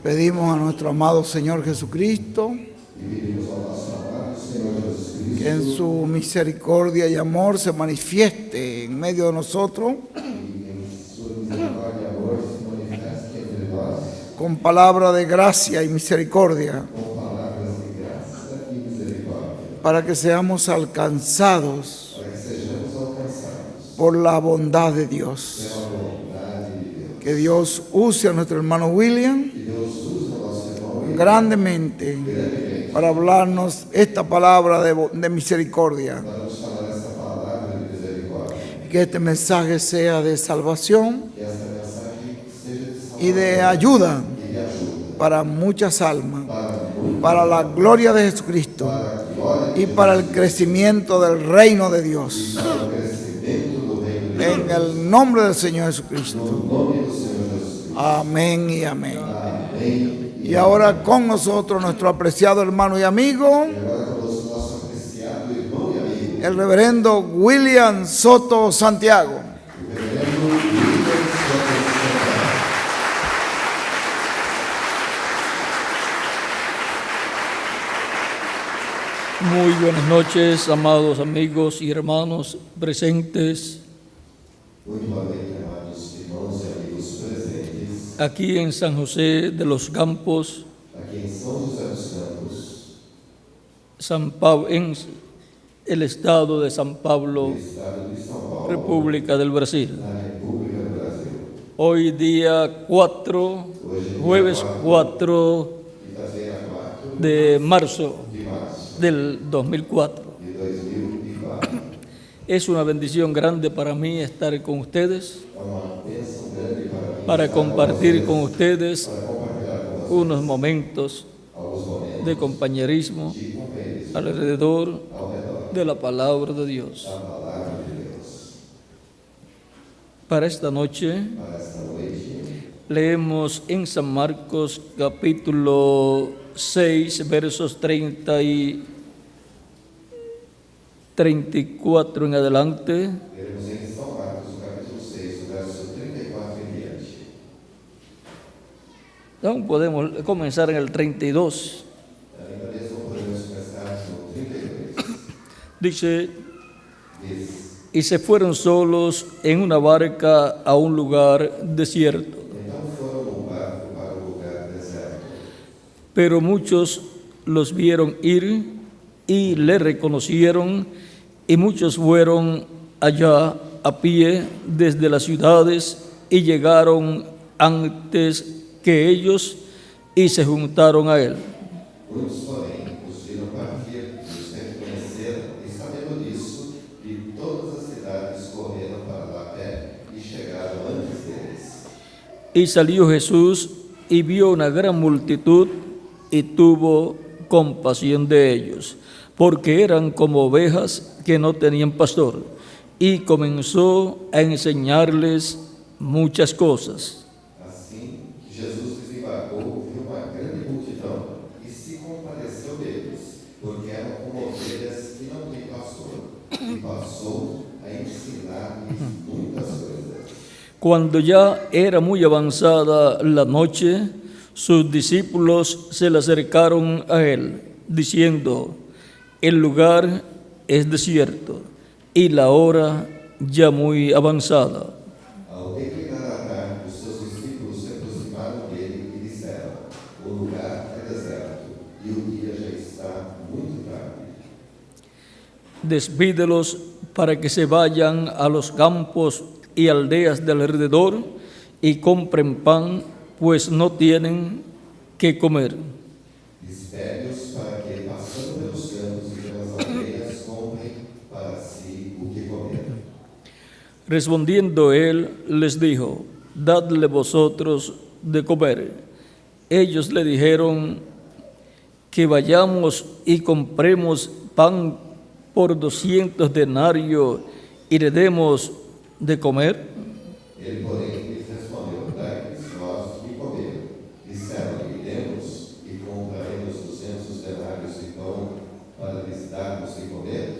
Pedimos a nuestro amado Señor Jesucristo que en su misericordia y amor se manifieste en medio de nosotros con palabra de gracia y misericordia, para que seamos alcanzados por la bondad de Dios. Que Dios use a nuestro hermano William grandemente para hablarnos esta palabra de misericordia. Que este mensaje sea de salvación y de ayuda para muchas almas, para la gloria de Jesucristo y para el crecimiento del reino de Dios. En el nombre del Señor Jesucristo. Amén y amén. Y ahora con nosotros nuestro apreciado hermano y amigo, el reverendo William Soto Santiago. Muy buenas noches, amados amigos y hermanos presentes aquí en San José de los Campos, en el estado de San Pablo, República del Brasil. Hoy día jueves 4 de marzo del 2004. Es una bendición grande para mí estar con ustedes, para compartir con ustedes unos momentos de compañerismo alrededor de la palabra de Dios. Para esta noche leemos en San Marcos capítulo 6, versos 30 y 34 en adelante. Leremos em São Marcos, capítulo 6, o verso 34 em diante. Aún podemos comenzar en el 32. Ainda mesmo podemos começar no 32. Dice: Diz: y se fueron solos en una barca a un lugar desierto. Então foram num barco para um lugar deserto. Pero muchos los vieron ir y le reconocieron, y muchos fueron allá a pie desde las ciudades y llegaron antes que ellos y se juntaron a él. Muitos, porém, os viram partir e os reconheceram, e sabendo disso, de todas as cidades correram para lá a pé e chegaram antes deles. Y salió Jesús y vio una gran multitud y tuvo compasión de ellos, porque eran como ovejas que no tenían pastor, y comenzó a enseñarles muchas cosas. Assim que Jesus desembarcou, viu uma grande multidão e se compadeceu deles, porque eram como ovelhas que não têm pastor, e passou a ensinar-lhes muitas coisas. Cuando ya era muy avanzada la noche, sus discípulos se le acercaron a él, diciendo: el lugar es desierto y la hora ya muy avanzada. Ao declinar a tarde, os seus discípulos se aproximaram dele e disseram: o lugar é deserto e o dia já está muito tarde. Despídelos para que se vayan a los campos y aldeas del alrededor y compren pan, pues no tienen que comer. Despede-os para que, passando pelos campos e pelas aldeias, comprem para si o que comer. Respondiendo él, les dijo: dadle vosotros de comer. Ellos le dijeron: que vayamos y compremos pan por 200 denarios y le demos de comer. Ele, porém, lhes respondeu: dai-lhes vós o que comer. Disseram-lhe: demos e compraremos 200 denários de pão para lhes darmos de comer.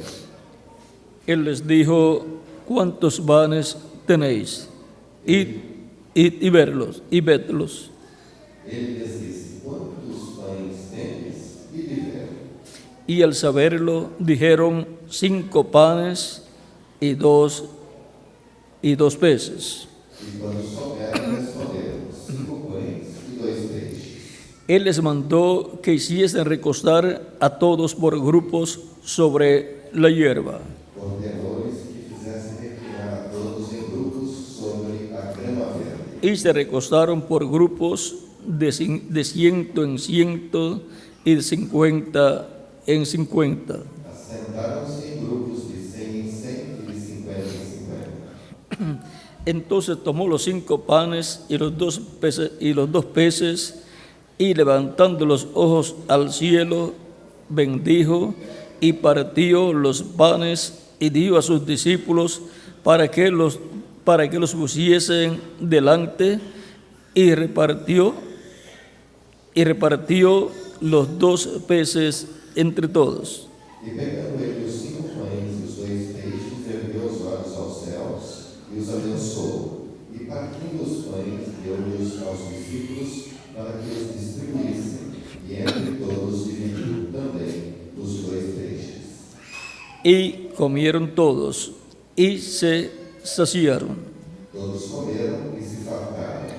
Él les dijo: ¿cuántos panes tenéis? Id y vedlos. Ele lhes disse: quantos pães tendes? E viveram. Y al saberlo, dijeron: 5 panes y dos peces. E quando souberam, responderam: 5 pães e 2 peixes. Él les mandó que hiciesen recostar a todos por grupos sobre la hierba. Ordenou-lhes que fizessem reclinar a todos em grupos sobre a grama verde. Y se recostaron por grupos de 100 en 100 y de 50 en 50. Assentaram-se em grupos de 100 em 100 e de 50 em 50. Entonces tomó los 5 panes y los 2 peces, y levantando los ojos al cielo, bendijo y partió los panes y dio a sus discípulos para que los pusiesen delante, y repartió los 2 peces entre todos. E pegando ele os 5 pães e os 2 peixes, ergueu os olhos aos céus e os abençoou. E partindo os pães, deu-os aos discípulos para que os distribuíssem. E entre todos dividiu também os 2 peixes. Y comieron todos y se saciaron. Todos comeram e se fartaram.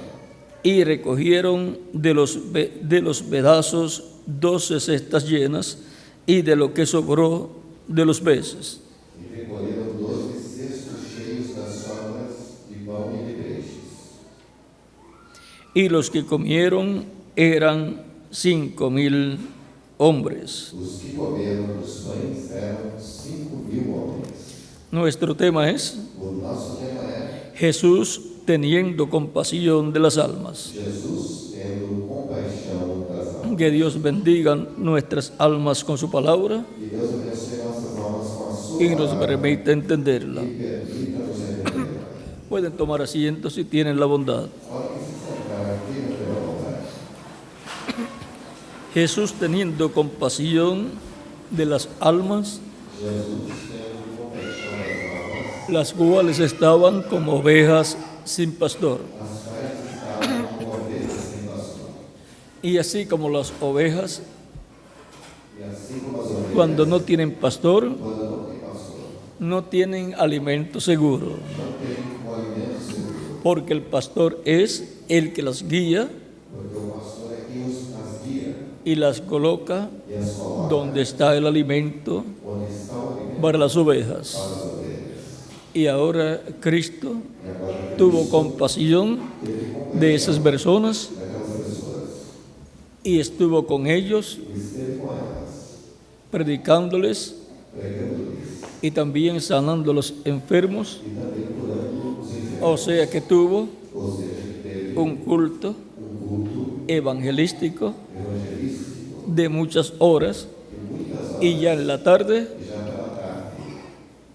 Y recogieron de los pedazos 12 cestas llenas, y de lo que sobró de los peces. E recolheram 12 cestos cheios das sobras de pão e de peixes. Y los que comieron eran 5,000 hombres. Os que comeram dos pães eram 5.000 homens. Nuestro tema es O nosso tema é Jesús teniendo compasión de las almas. Jesus tendo compaixão das almas. Que Dios bendiga nuestras almas con su palabra Que Deus abençoe nossas almas com a sua y nos palavra permita entenderla. e permita-nos entenderla. Pueden tomar asiento si tienen la bondad. Podem se sentar aqui na tua vontade. Jesús teniendo compasión de las almas, Jesus tendo compaixão das almas, las cuales estaban como ovejas sin pastor. as quais estavam como ovelhas sem pastor. Y así como las ovejas, E assim como as ovelhas, cuando no tienen pastor, quando não tem pastor, no tienen alimento seguro, não tem um alimento seguro, porque el pastor es el que las guía porque o pastor é quem as guia y las coloca e as coloca donde está el alimento onde está o alimento para las ovejas. para as ovelhas. Y ahora Cristo E agora tuvo compasión de esas personas daquelas pessoas y estuvo con ellos, e esteve com elas, predicándoles pregando-lhes y también sanando a los enfermos. e também curando os enfermos. O sea que tuvo Ou seja, que teve un culto culto evangelístico evangelístico de muchas horas, y ya en la tarde e já pela tarde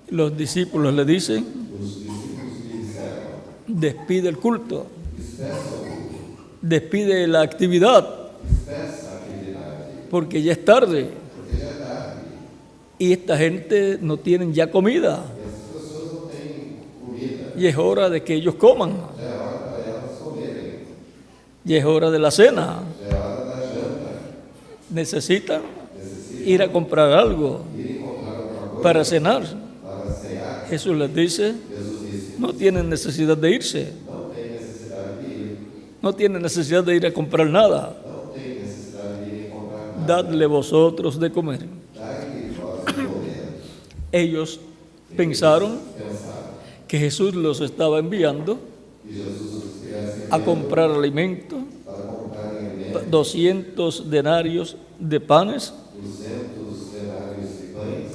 los discípulos le dicen: os discípulos lhe disseram: despide el culto, despeça o culto, despide la actividad, despeça a atividade, porque ya es tarde porque já é tarde y esta gente no tienen ya comida e essas pessoas não têm comida, y es hora de que ellos coman, já é hora para elas comerem, y es hora de la cena. já é hora da janta, Necesitan ir a comprar algo irem comprar alguma coisa para cenar. para cear. Jesús les dice: Jesus disse: no tienen necesidad de irse, não tem necessidade de ir, no tienen necesidad de ir a comprar nada, não tem necessidade de irem comprar nada, dadle vosotros de comer. dai-lhe vós de comer. Ellos pensaron Pensaram que Jesús los estaba enviando que Jesus os estivesse a comprar alimento, para comprarem alimento, 200 denarios de panes 200 denários de pães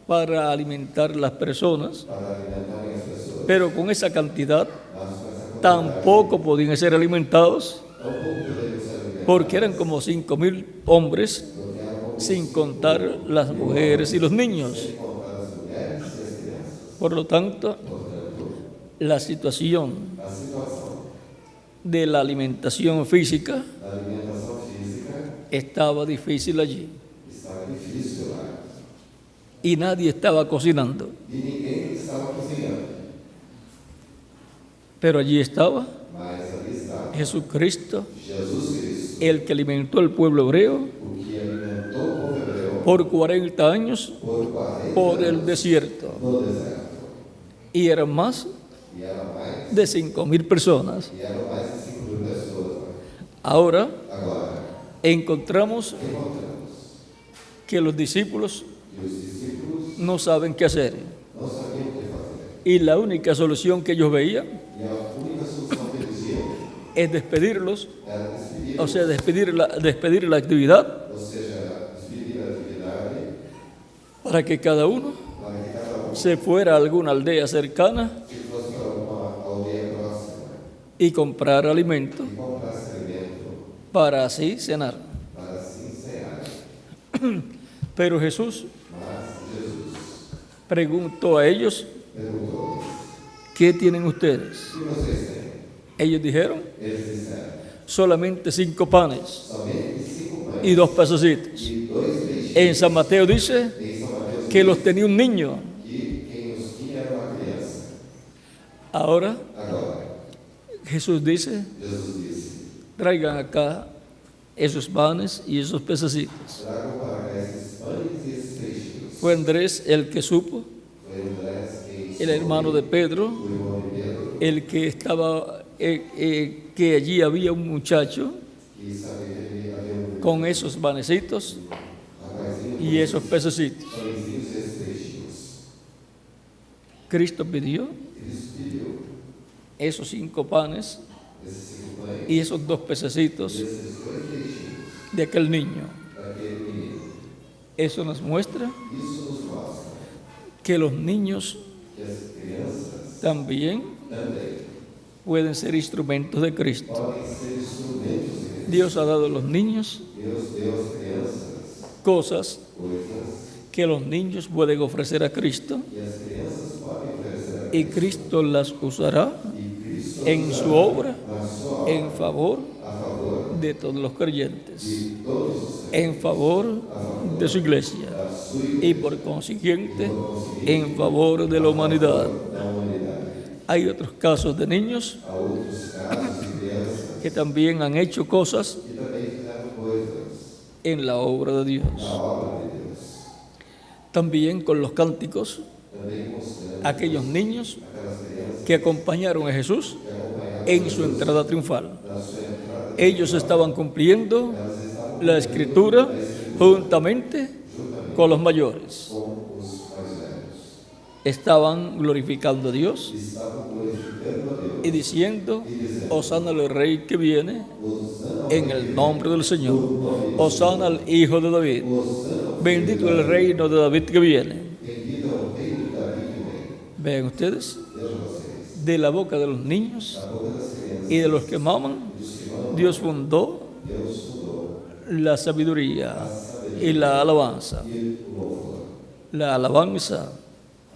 para alimentar las personas, para alimentarem as pessoas. pero con esa cantidad Mas com essa tampoco podían ser alimentados, tão pouco poderiam ser alimentados, porque eran como 5,000 hombres, porque eram como sin contar las mujeres y los niños. contar as mulheres e as crianças. Por lo tanto, la situación A situação de la alimentación física da alimentação física estaba difícil allí, estava difícil lá y nadie estaba cocinando, e ninguém estava cozinhando, pero allí estaba mas ali estava Jesucristo, Jesus Cristo, el que alimentó al pueblo hebreo o que alimentou o povo hebreu por 40 años por 40 por el anos desierto. no deserto. Y eran más E eram mais, de 5.000 personas. e eram mais de 5.000 pessoas. Ahora Agora, encontramos encontramos que los discípulos que os discípulos no saben qué hacer. não sabiam o que fazer. Y la única solución que ellos veían E a única solução que eles viam es despedirlos, era despedir, o sea, despedir la actividad ou seja, despedir a atividade para que cada uno para que cada se fuera a alguna aldea cercana se fosse para uma aldeia próxima y comprar alimento e comprasse alimento para así cenar. para assim cear. Pero Jesús Mas Jesus preguntó a ellos, perguntou-lhes: ¿qué tienen ustedes? o que vocês têm? Ellos dijeron, Eles disseram: solamente 5 panes somente 5 pães y 2 pececitos. e 2 peixes. En San Mateo dice Em São Mateus, que los tenía un niño. que quem os tinha era uma criança. Ahora Agora, Jesús dice, Jesus disse: traigan acá esos panes y esos pececitos. tragam para cá esses pães e esses peixinhos. Fue Andrés el que supo, Foi Andrés quem el hermano de Pedro, o irmão de Pedro, el que estaba, que allí había un muchacho que sabia que havia con esos panecitos rapazinho y esos pececitos. pãezinhos e esses peixinhos. Cristo pidió Cristo pediu esos 5 panes esses 5 pães y esos 2 pececitos e esses 2 peixinhos de aquel niño. para aquele menino. Eso nos muestra Isso nos mostra que los niños que as crianças también também pueden ser instrumentos de Cristo. podem ser instrumentos de Deus. Dios ha dado a los niños Deus deu às crianças cosas coisas que los niños pueden ofrecer a Cristo que as crianças podem oferecer a y Cristo las usará e Cristo en su obra na sua obra en favor a favor de todos los creyentes, de todos os en favor de su iglesia da sua igreja, y por consiguiente en favor de la humanidad. da humanidade. Hay otros casos de niños Há outros casos de crianças que también han hecho cosas que também fizeram coisas en la obra de Dios. na obra de Deus. También con los cánticos, Também mostrando aquellos niños aquelas crianças que acompañaron a Jesús que acompanhavam en su entrada triunfal. na sua entrada. Ellos estaban cumpliendo la escritura juntamente con los mayores. Com os mais velhos. Estaban glorificando a Dios Estavam glorificando a Deus y diciendo, Hosana al Rey que viene en el nombre del Señor. Hosana al Hijo de David. Bendito el reino de David que viene. bendito é o reino de Davi que vem. Vean ustedes, Vejam vocês, de la boca de los niños a boca das crianças, y de los que maman, Dios fundó Deus fundou la sabiduría y la alabanza. e o louvor. La alabanza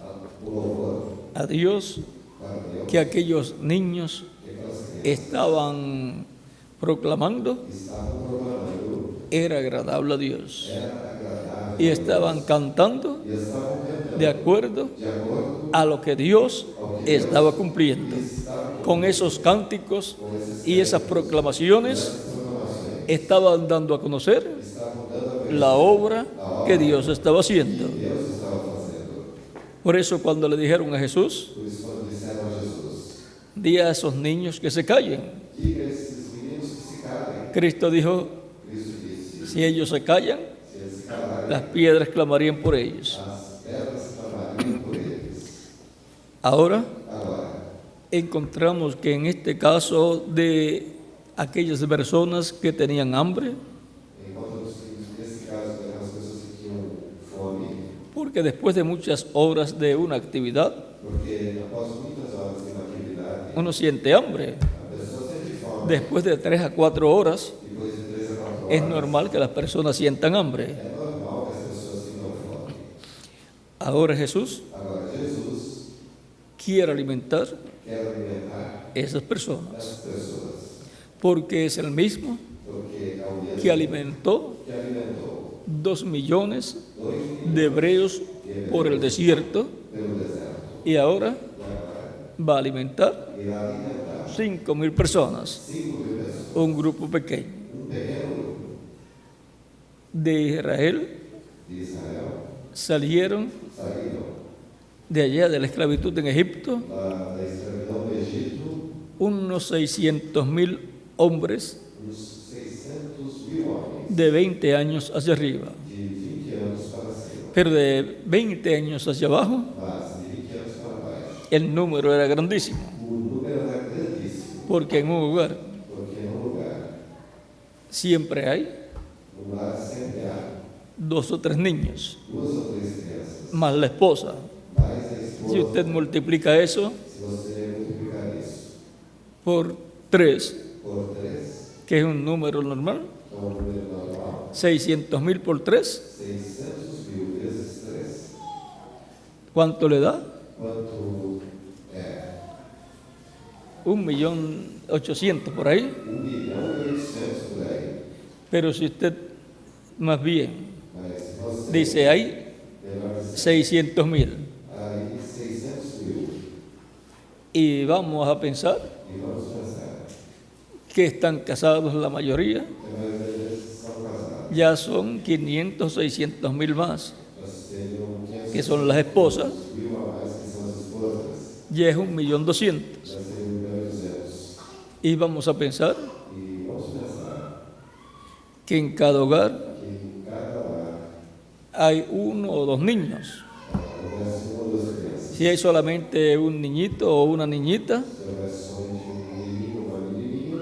O louvor a Dios para Deus, que aquellos niños que aquelas crianças estaban proclamando estavam proclamando, era agradable a Dios. era agradável, Y estaban cantando e estavam cantando de acuerdo de acordo a lo que Dios estaba cumpliendo. Con esos cánticos y esas proclamaciones estaban dando a conocer la obra que Dios estaba haciendo. Por eso cuando le dijeron a Jesús, Por isso, quando disseram a Jesus: di a esos niños que se callen, diga a esses meninos que se calem. Cristo dijo, Cristo disse: si ellos se callan, se eles se calarem, las piedras clamarían por ellos. as pedras clamariam por eles. Ahora Agora, encontramos que en este caso de aquellas personas que tenían hambre, encontramos que nesse caso daquelas pessoas que tinham fome, porque después de muchas horas de una actividad, porque após muitas horas de uma atividade, uno siente hambre. a pessoa sente fome. Después de 3 a 4 horas, Depois de 3 a 4 es horas, normal que las personas sientan hambre. é normal que as pessoas sintam fome. Ahora Jesús Agora, Jesus quiere alimentar quer alimentar a esas personas, essas pessoas, porque es el mismo porque é o mesmo que alimentó que alimentou 2 millones 2 de hebreos por el desierto pelo deserto. y ahora E agora va a alimentar irá alimentar 5.000 personas. 5.000 un grupo pequeño. De Israel salieron de allá de la esclavitud en Egipto da escravidão do Egito, unos 600.000 hombres uns 600.000 homens, de 20 años hacia arriba. de 20 anos para cima. Pero de 20 años hacia abajo, Mas de 20 anos para baixo, el número era grandísimo, o número era grandíssimo, porque en un lugar porque no lugar, siempre hay no lar sempre há 2 o 3 niños, 2 ou 3 crianças, más la esposa. mais a esposa. Si usted multiplica eso Se você multiplicar isso por 3, por 3, que es un número normal, é um número normal, 600.000 por 3, 600.000 vezes 3, ¿cuánto le da? quanto é? 1.800.000 por ahí. 1.800.000 por aí. Pero si usted más bien Mas se você dice hay levar 600.000 aí 600.000 y vamos a pensar e vamos pensar que están casados la mayoría, que a maioria deles são casados, ya son 500, 600.000 más, nós seriam 500.000 que son las esposas, a mais que são as esposas, ya es 1.200.000. nós seríamos 1.200.000. Y vamos a pensar E vamos pensar que en cada hogar que em cada lar hay 1 o 2 niños. houvesse 1 ou 2 crianças, Si hay solamente un niñito o una niñita, se houvesse somente menino ou uma menininha,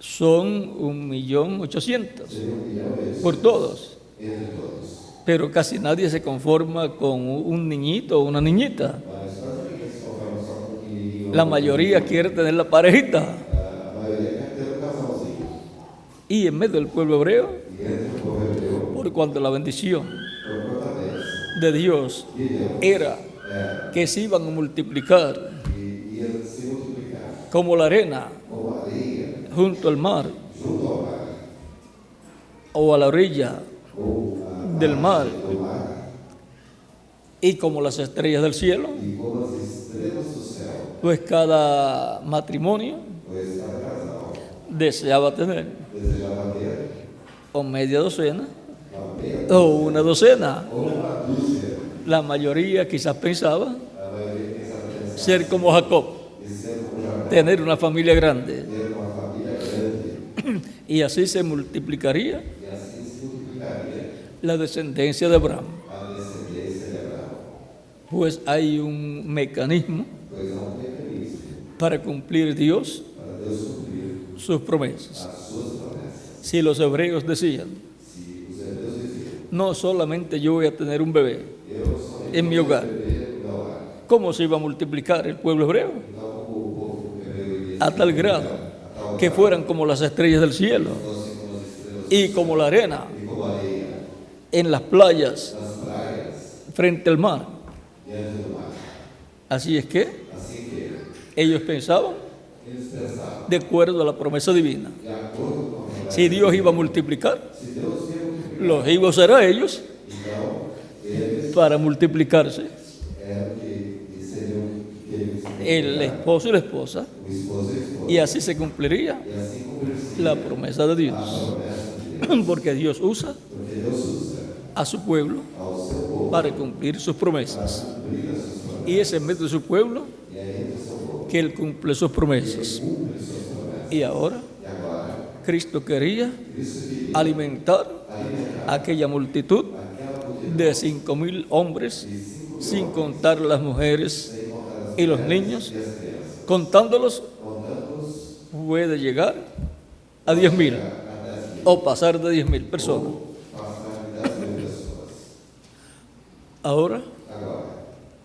son 1.800.000 seria 1.000.000 por todos. entre todos. Pero casi nadie se conforma con un niñito o una niñita. Mas quase ninguém se conforma só com um menininho. La mayoría quiere tener la parejita. A maioria quer ter um casalzinho. Y en medio del pueblo hebreo, E entre o povo hebreu, por cuanto la bendición por conta dessa, de Dios de Deus, era era que se iban a multiplicar e ia se multiplicar como la arena como areia junto al mar junto ao mar, o a la orilla ou a del mar do mar, y como las estrellas del cielo, e como as estrelas do céu, pues cada matrimonio pois cada casal deseaba tener desejava ter o media docena uma meia o una docena. ou uma dúzia. La mayoría quizás pensaba A maioria pensava nessa ser como Jacob, e ser como Jacó, tener una familia grande. ter uma família grande, Y así se multiplicaría e assim se multiplicaria la descendencia de Abraham. a descendência de Abraão. Pues hay un mecanismo Pois há um mecanismo para cumplir Dios para Deus cumprir sus promesas. as suas promessas. Si los hebreos decían, Se os hebreus diziam, no solamente yo voy a tener un bebé eu somente en mi hogar, beber no lar. ¿cómo se iba a multiplicar el pueblo hebreo? Então, como o povo hebreu iria A tal grado que fueran como las estrellas del cielo fosse como as estrelas y como la arena e como a areia en las playas nas praias frente al mar. diante do mar. Así es que Assim que ellos pensaban eles pensavam, de acuerdo a la promesa divina. de acordo com a promessa, Si Dios iba a multiplicar, se Deus ia multiplicar, los iba a usar a ellos então eles para multiplicarse, eram que seriam que eles el esposo y la esposa, o esposo e a esposa. y así se cumpliría E assim cumprir-se la promesa de a Dios. promessa de Deus, Porque Dios usa porque Deus usa a su pueblo ao seu povo para cumplir sus promesas. cumprir as suas promessas. Y es en medio de su pueblo E aí entre o seu povo que Él cumple sus promesas. cumpre suas promessas. Y ahora E agora, Cristo quería Cristo queria alimentar alimentar aquella multitud aquela multidão de 5.000 hombres, sin contar las mujeres y los niños. e as crianças, Contándolos contando-os puede llegar a 10.000 a 10.000, o pasar de 10.000 personas. passar de 10.000 pessoas. Ahora, Agora,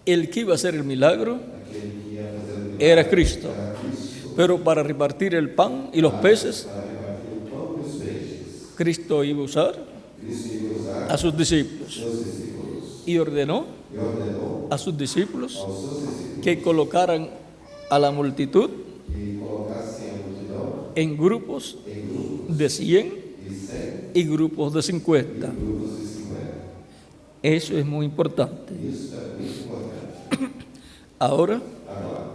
el que iba a hacer el milagro aquele que ia fazer o milagre era Cristo. era Cristo, Pero para repartir el pan y los peces, para repartir o pão e os peixes. Cristo iba a usar Cristo ia usar a sus discípulos seus discípulos y ordenó e ordenou a sus discípulos aos seus discípulos que colocaran a la multitud que colocassem a multidão en grupos em grupos de 100 de 100 y grupos de 50. grupos de 50. Eso es muy importante. Isso é muito importante. Ahora Agora,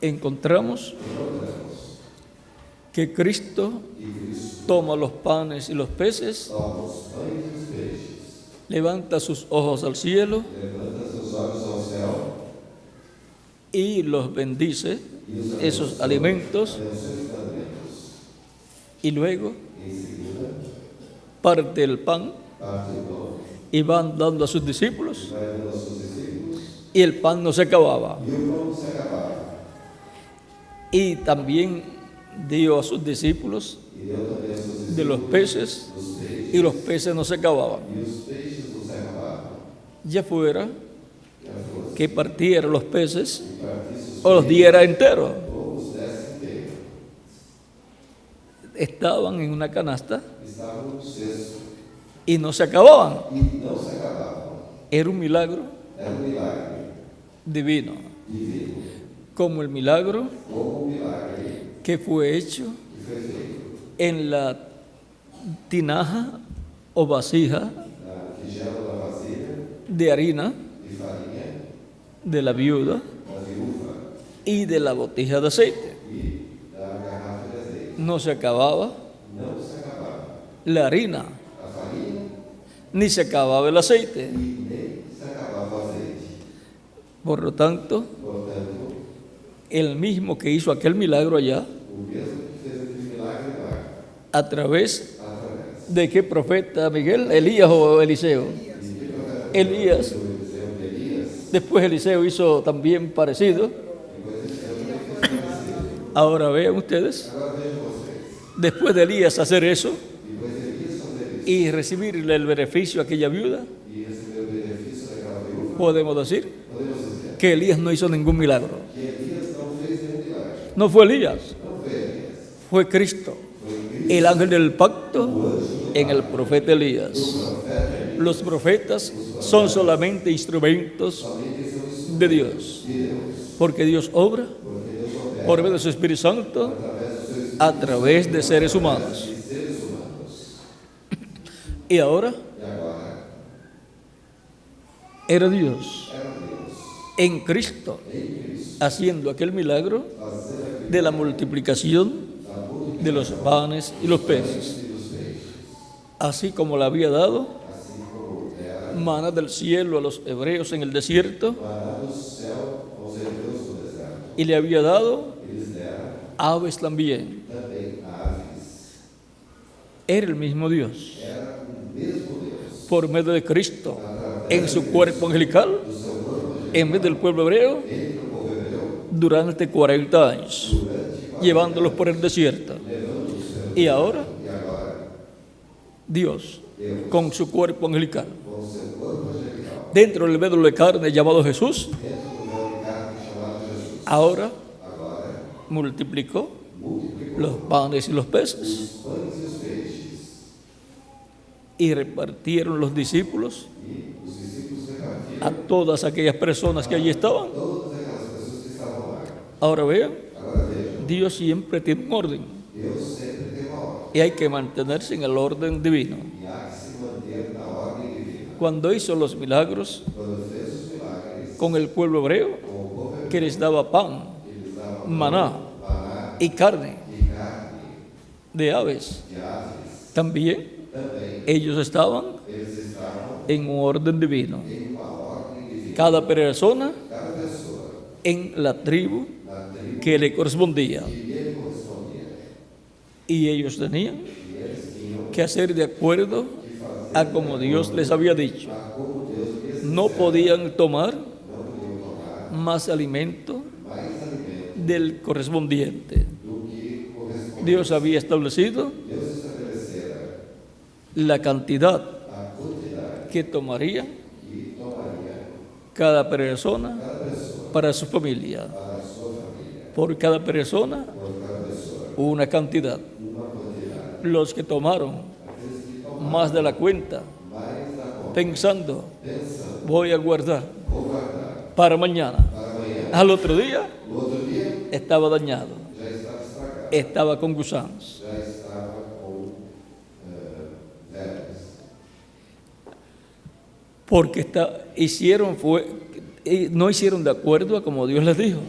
encontramos que Cristo toma los panes y los peces, toma os pães e os peixes, levanta sus ojos al cielo levanta seus olhos ao céu y los bendice, e os esos alimentos, abençoa os alimentos. y luego Em seguida, parte el pan parte o pão y van dando a sus discípulos, e vai dando aos seus discípulos. y el pan no se acababa. E o pão se acabava. Y también dio a sus discípulos E deu também aos seus discípulos de los peces, os peixes, y los peces no se acababan. e os peixes não se acabavam. Ya fuera E a força que partiera los peces que partisse os o los diera enteros. ou os desse inteiro. Estaban en una canasta Estavam no cesto y no se acababan. e não se acabavam. Era un milagro Era milagre divino, divino, como el milagro como milagre que fue hecho que foi feito en la tinaja o vasija na tigela da vasilha de harina de farinha de la viuda da viúva y de la botija de aceite. e da garrafa de azeite. No se acababa Não se acabava la harina, a farinha ni se acababa el aceite. e nem se acabava o azeite. Por lo tanto, Portanto, el mismo que hizo aquel milagro allá, o mesmo que fez aquele milagre lá, ¿a través através de qué profeta Miguel? ¿Elías o Eliseo? Elías. do Eliseu de Elias, Después Eliseo hizo también parecido. Ahora vean ustedes, agora vejam vocês, después de Elías hacer eso depois de Elias fazer isso y recibirle el beneficio a aquella viuda, e receber o benefício daquela viúva, podemos decir podemos dizer que Elías no hizo ningún milagro. que Elias não fez nenhum milagre. No fue Elías, Não foi Elias, fue Cristo, foi Cristo, el ángel del pacto en el profeta Elías. Los profetas son solamente instrumentos de Dios, porque Dios obra por medio de su Espíritu Santo a través de seres humanos. Y ahora era Dios en Cristo haciendo aquel milagro de la multiplicación de los panes y los peces, así como le había dado maná del cielo a los hebreos en el desierto, y le había dado aves también. Era el mismo Dios, por medio de Cristo, en su cuerpo angelical, en medio del pueblo hebreo, durante 40 años, llevándolos por el desierto. Y ahora, Dios, con su cuerpo angelical, dentro del velo de carne llamado Jesús, ahora multiplicó los panes y los peces y repartieron los discípulos a todas aquellas personas que allí estaban. Ahora vean, Dios siempre tiene un orden y hay que mantenerse en el orden divino. Cuando hizo los milagros con el pueblo hebreo, que les daba pan, maná y carne de aves, también ellos estaban en un orden divino. Cada persona en la tribu que le correspondía. Y ellos tenían que hacer de acuerdo a como Dios les había dicho. No podían tomar más alimento del correspondiente. Dios había establecido la cantidad que tomaría cada persona para su familia. Por cada persona, una cantidad. Los que tomaron más de la cuenta, pensando, voy a guardar para mañana. Al otro día, estaba dañado, estaba con gusanos. Porque no hicieron de acuerdo a como Dios les dijo.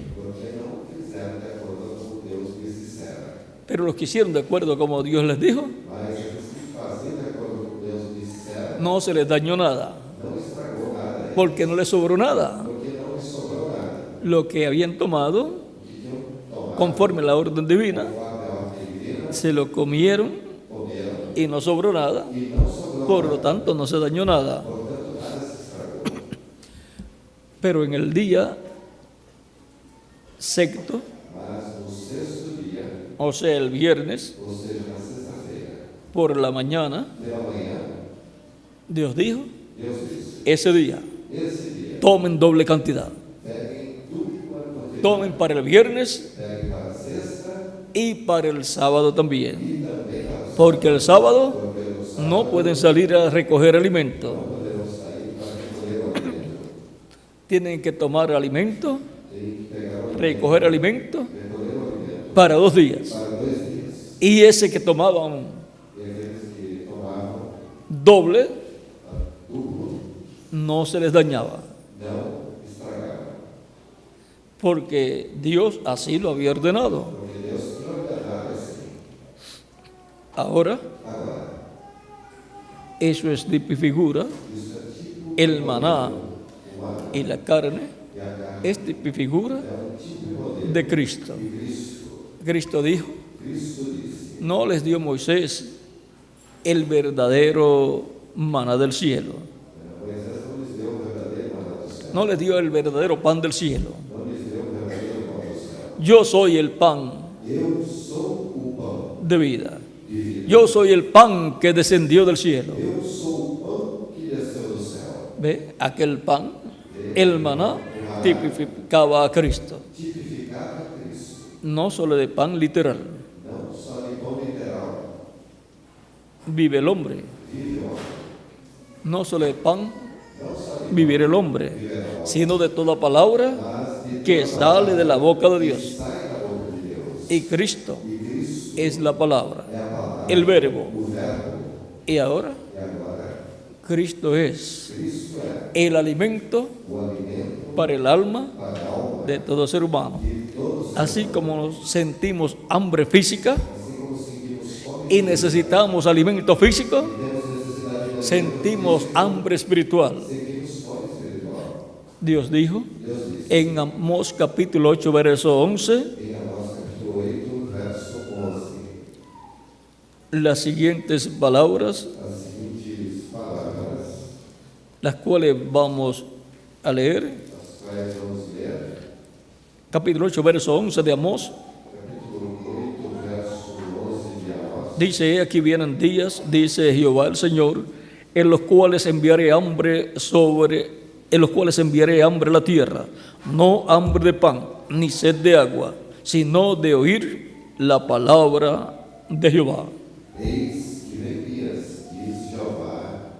Pero los que hicieron de acuerdo como Dios les dijo, Mas aqueles que faziam de acordo com Deus disseram, no se les dañó nada, não estragou nada, porque no les sobró nada. porque não lhes sobrou nada. Lo que habían tomado, O que tinham tomado, conforme a la orden divina, conforme a ordem divina, se lo comieron comeram y no sobró nada. e não sobrou Por nada. lo tanto, no se dañó nada. Portanto, nada se estragou. Pero en el día sexto, Mas no sexto dia, o sea, el viernes, ou seja, na sexta-feira, por la mañana, pela manhã, Dios dijo, Deus disse, ese día, esse dia, tomen doble cantidad. peguem dupla quantidade, Tomen para el viernes peguem para a sexta y para el sábado también. e também para o Porque el sábado porque no sábado no pueden salir a recoger alimento. poderão sair para recolher o alimento. Tienen que tomar alimento, Tem que pegar o alimento, recoger alimento recolher o alimento para 2 días. para 2 dias. Y ese que tomaban E aqueles que tomavam doble duplo no se les dañaba, não estragavam, porque Dios así lo había ordenado. porque Deus tinha ordenado assim. Ahora, Agora, eso es tipificura, isso é tipo el maná o maná y la carne e a carne es tipificura é tipo de modelo de Cristo. de Cristo. Cristo dijo, Cristo disse, no les dio Moisés el verdadero maná del cielo, Moisés não lhes deu o verdadeiro maná do céu, no les dio el verdadero pan del cielo. não lhes deu o verdadeiro pão do céu. Yo soy el pan Eu sou o pão de vida. de vida. Yo soy el pan que descendió del cielo. Eu sou o pão que desceu do céu. ¿Ve? Aquel pan, el maná, tipificaba a Cristo. Tipificava Cristo. No solo de pan literal. Não só de pão literal Vive el hombre. vive o homem. No solo de pan Não só de vivir el hombre, viver o homem, sino de toda palabra mas de que toda sale de la boca de que Dios. sai da boca de Deus. Y Cristo E Cristo es la palabra, é a palavra, el verbo. o verbo. Y ahora E agora, Cristo es Cristo é el alimento o alimento para el alma para a alma de todo ser humano. de todos, Así como sentimos hambre física assim como sentimos fome, y necesitamos alimento físico, temos necessidade de sentimos hambre espiritual. sentimos fome espiritual. Dios dijo Deus disse en Amós capítulo 8, verso 11, em Amós capítulo 8, verso 11, las siguientes palabras, as seguintes palavras, las cuales vamos a leer. as quais vamos ler. Capítulo 8, verso 11 de Amós. Capítulo 8, verso 11 de Amós. Dice, "He aquí vienen días, dice Jehová el Señor, en los cuales enviaré hambre a la tierra, no hambre de pan, ni sed de agua, sino de oír la palabra de Jehová." Eis que vem dias, diz Jeová,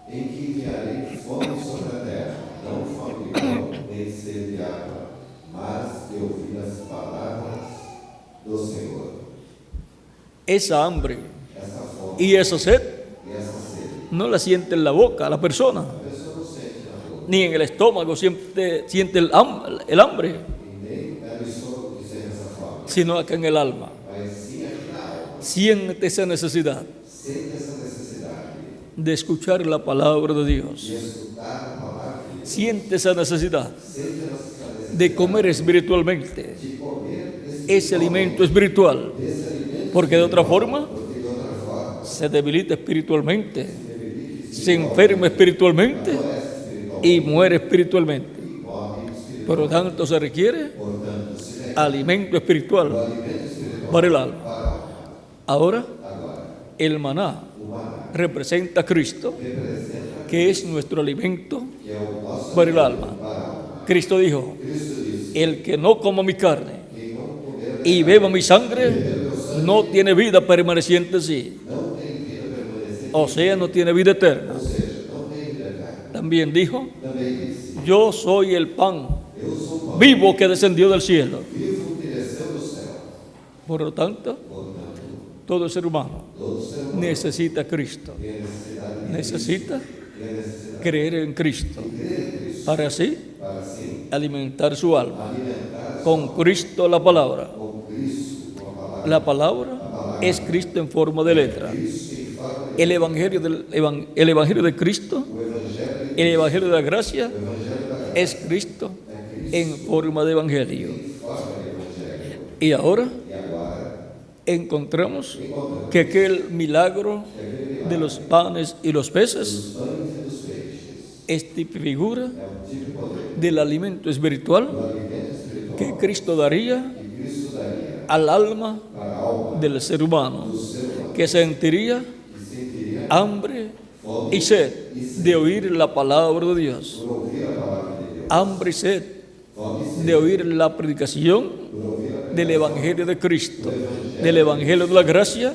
em que enviarei fome sobre a terra, não fome de pão, nem sede de água, mas de ouvir as palavras do Senhor. Esa hambre Essa fome y esa sed e essa sede, no la siente en la boca la persona, a pessoa não sente na boca, ni en el estómago siente el hambre, e nem é no estômago que sente essa fome, sino acá en el alma. mas sim aqui na alma. Siente esa necesidad Sente essa necessidade de escuchar la palabra de Dios. de escutar a palavra de Deus, Siente esa necesidad sente essa necessidade de comer espiritualmente de comer ese alimento espiritual, esse alimento, porque de otra forma porque de outra forma se debilita espiritualmente, se enferma espiritualmente y muere espiritualmente. morre espiritual. Por lo tanto, se requiere Portanto, se requer alimento espiritual alimento espiritual para el alma. para a alma. Ahora, Agora, el maná o maná representa a Cristo, representa que es nuestro alimento que é o nosso para el alma. para a alma. Cristo dijo, Cristo disse: el que no coma mi carne quem não comer y beba mi sangre no tiene vida permaneciente en sí. não tem vida permanecente, O sea, no tiene vida eterna. ou seja, não tem vida eterna. También dijo, Também disse: yo soy el pan eu sou o pão vivo que descendió del cielo. vivo que desceu do céu. Por lo tanto, Portanto, todo ser humano todo ser humano necesita a Cristo, tem a necessidade de necesita tem a necessidade creer en Cristo, de crer em Cristo para así para assim alimentar su alma alimentar con Cristo la palabra. com Cristo, com a palavra La palabra es Cristo en forma de letra. El Evangelio de Cristo, el Evangelio de la gracia, es Cristo en forma de Evangelio. Y ahora encontramos que aquel milagro de los panes y los peces es tipo y figura del alimento espiritual que Cristo daría al alma del ser humano, que sentiría hambre y sed de oír la palabra de Dios, hambre y sed de oír la predicación del Evangelio de Cristo, del Evangelio de la gracia,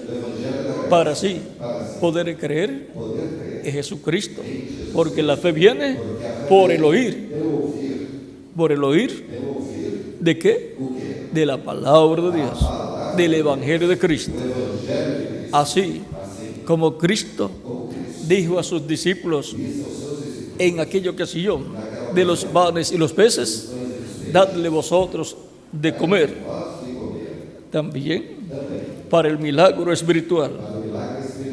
para así poder creer en Jesucristo, porque la fe viene por el oír. ¿Por el oír de qué? De la palabra de Dios, del Evangelio de Cristo. Así como Cristo dijo a sus discípulos en aquella ocasión de los panes y los peces, dadle vosotros de comer. También para el milagro espiritual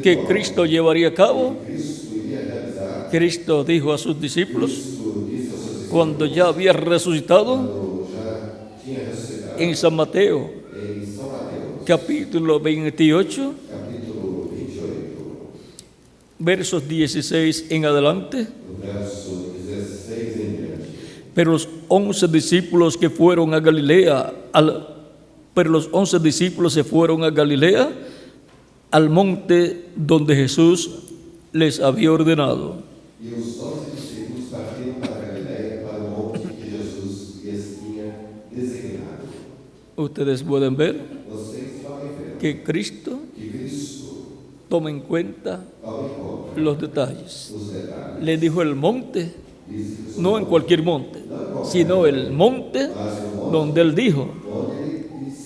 que Cristo llevaría a cabo, Cristo dijo a sus discípulos, cuando ya había resucitado, en San Mateo, capítulo 28, versos 16 en adelante. Pero los 11 discípulos que fueron a Galilea, se fueron a Galilea, al monte donde Jesús les había ordenado. E os 11 discípulos partiram para Galiléia, para o monte que Jesus lhes tinha designado. Ustedes pueden ver Vocês podem ver que Cristo que Cristo toma en cuenta toma em conta los detalles. os detalhes. Le dijo el monte, no en cualquier monte, sino el monte donde él dijo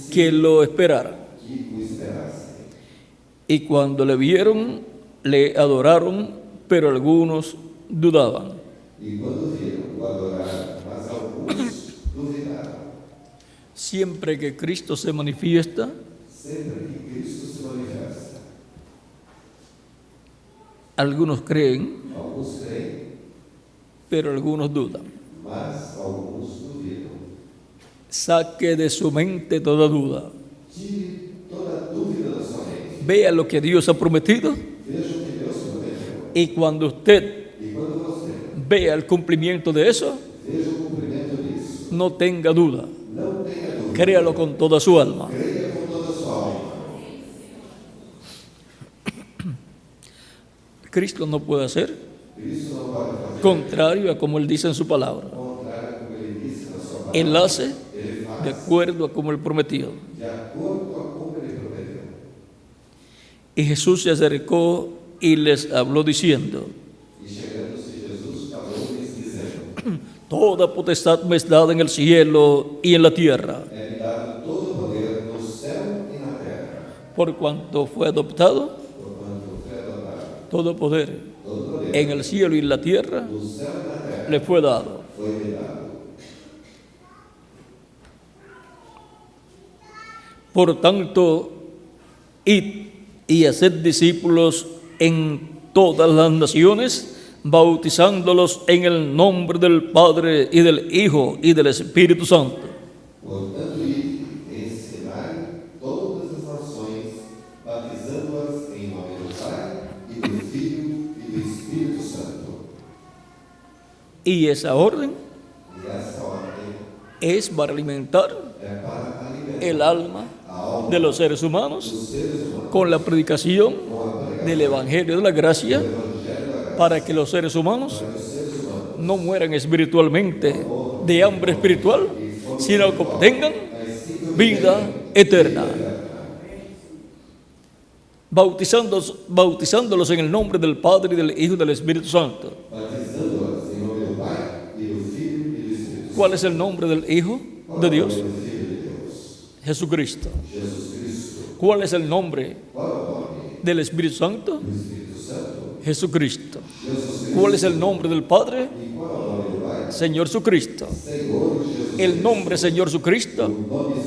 que lo esperara. Que o esperassem. Y cuando le vieron, le adoraron, pero algunos dudaban. E quando viram, o adoraram, mas alguns duvidaram. Siempre que Cristo se manifiesta, Sempre que Cristo se manifesta, algunos creen, alguns creem, pero algunos dudan. mas alguns duvidam. Saque de su mente toda duda. Tire toda dúvida da sua mente. Vea lo que Dios ha prometido, Veja o que Deus prometeu. y cuando usted E quando você vea el cumplimiento de eso, veja o cumprimento disso, no tenga duda. não tenha dúvida. Créalo con toda su alma. Creia com toda a sua alma. Cristo no puede hacer Cristo não pode fazer contrario a como Él dice en su palabra. contrário a como ele disse na sua palavra. Él hace Ele faz de acuerdo a como Él prometió. de acordo a como ele prometeu. Y Jesús se acercó y les habló diciendo, E chegando-se Jesus falou-lhes dizendo: toda potestad me es dada en el cielo y en la tierra. É-me dado todo o poder no céu e na terra. Por cuanto fue adoptado, Porquanto foi adotado todo poder todo o poder en el cielo y en la tierra no céu e na terra. le fue dado. Foi-me dado. Por tanto, id y haced discípulos en todas las naciones, bautizándolos en el nombre del Padre y del Hijo y del Espíritu Santo. Portanto, ide e ensinai todas as nações, batizando-as em nome do Pai, e do Filho, e do Espírito Santo. Y esa orden E essa ordem es para alimentar é para alimentar el alma a alma de los seres humanos dos seres humanos con la predicación com a pregação del Evangelio de la Gracia, do Evangelho da Graça, para que los seres humanos para que os seres humanos no mueran espiritualmente de hambre espiritual, sino que obtengan vida eterna. Bautizándolos en el nombre del Padre y del Hijo y del Espíritu Santo. batizando-as em nome do Pai, e do Filho, e do Espírito Santo. ¿Cuál es el nombre del Hijo de Dios? Qual é o nome do Filho de Deus? Jesucristo. Jesus Cristo. ¿Cuál es el nombre Qual é o nome del Espíritu Santo? do Espírito Santo? Jesucristo. Jesus Cristo. ¿Cuál es el nombre del Padre? E qual é o nome do Pai? Señor Jesucristo. Senhor Jesus El nombre Señor Jesucristo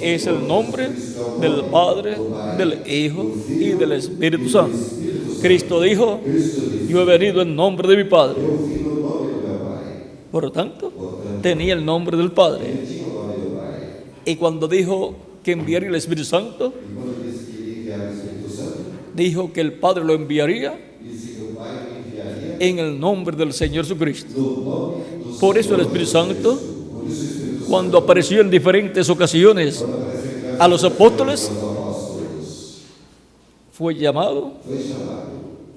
es el nombre del Padre, del Hijo y del Espíritu Santo. Cristo dijo, yo he venido en nombre de mi Padre. Por lo tanto, tenía el nombre del Padre. Y cuando dijo que enviaría el Espíritu Santo, dijo que el Padre lo enviaría en el nombre del Señor Jesucristo. Por eso el Espíritu Santo, cuando apareció en diferentes ocasiones a los apóstoles, fue llamado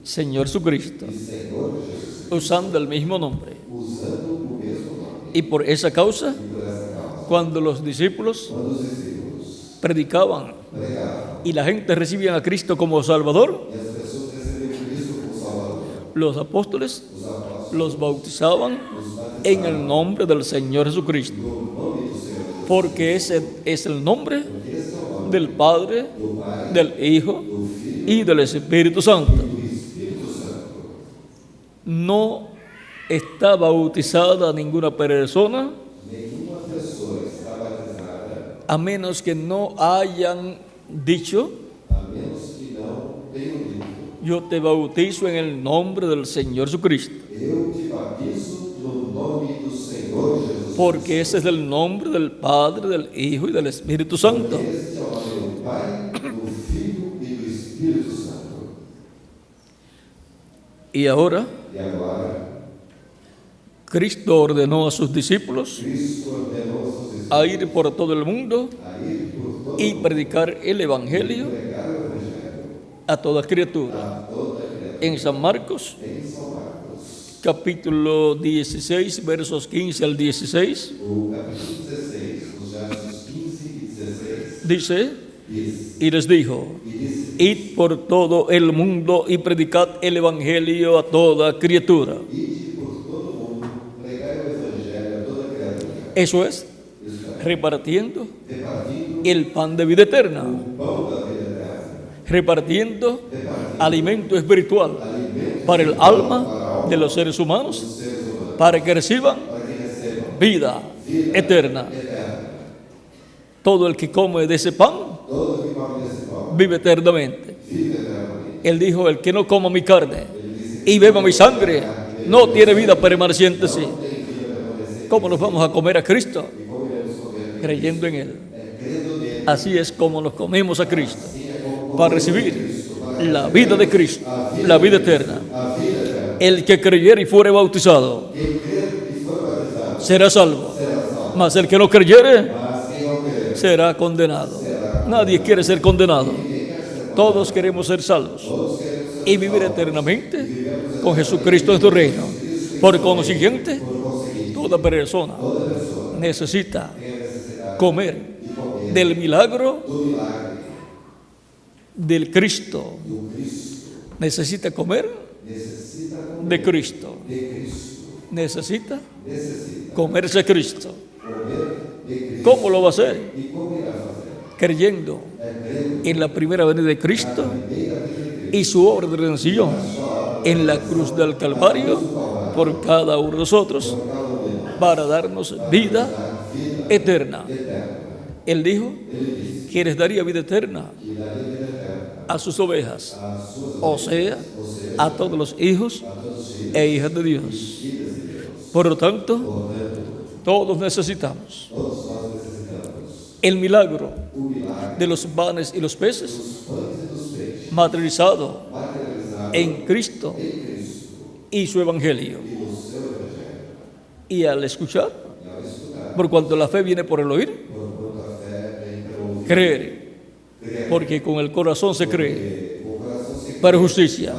Señor Jesucristo, usando el mismo nombre. Y por esa causa, cuando los discípulos predicaban y la gente recibía a Cristo como Salvador, los apóstoles los bautizaban en el nombre del Señor Jesucristo, porque ese es el nombre del Padre, del Hijo y del Espíritu Santo. No está bautizada ninguna persona a menos que no hayan dicho, yo te bautizo en el nombre del Señor Jesucristo. Porque ese es el nombre del Padre, del Hijo y del Espíritu Santo. Y ahora, Cristo ordenó a sus discípulos a ir por todo el mundo y predicar el Evangelio a toda criatura. En San Marcos, capítulo 16, versos 15 al 16, dice, y les dijo, id por todo el mundo y predicad el Evangelio a toda criatura. Eso es, repartiendo el pan de vida eterna, repartiendo alimento espiritual para el alma de los seres humanos, para que reciban vida eterna. Todo el que come de ese pan vive eternamente. Él dijo, el que no coma mi carne y beba mi sangre no tiene vida permaneciente en sí. ¿Cómo nos vamos a comer a Cristo? Creyendo en Él. Así es como nos comemos a Cristo, para recibir la vida de Cristo, la vida eterna. El que creyere y fuere bautizado será salvo, mas el que no creyere será condenado. Nadie quiere ser condenado. Todos queremos ser salvos y vivir eternamente con Jesucristo en su reino. Por consiguiente, toda persona necesita comer del milagro del Cristo. Necesita comer de Cristo. Necesita comerse a Cristo. ¿Cómo lo va a hacer? Creyendo en la primera venida de Cristo y su obra de redención en la cruz del Calvario por cada uno de nosotros para darnos vida eterna. Él dijo que les daría vida eterna a sus ovejas, o sea, a todos los hijos e hijas de Dios. Por lo tanto, todos necesitamos el milagro de los panes y los peces materializado en Cristo y su Evangelio. Y al escuchar, por cuanto la fe viene por el oír, creer, porque con el corazón se cree para justicia,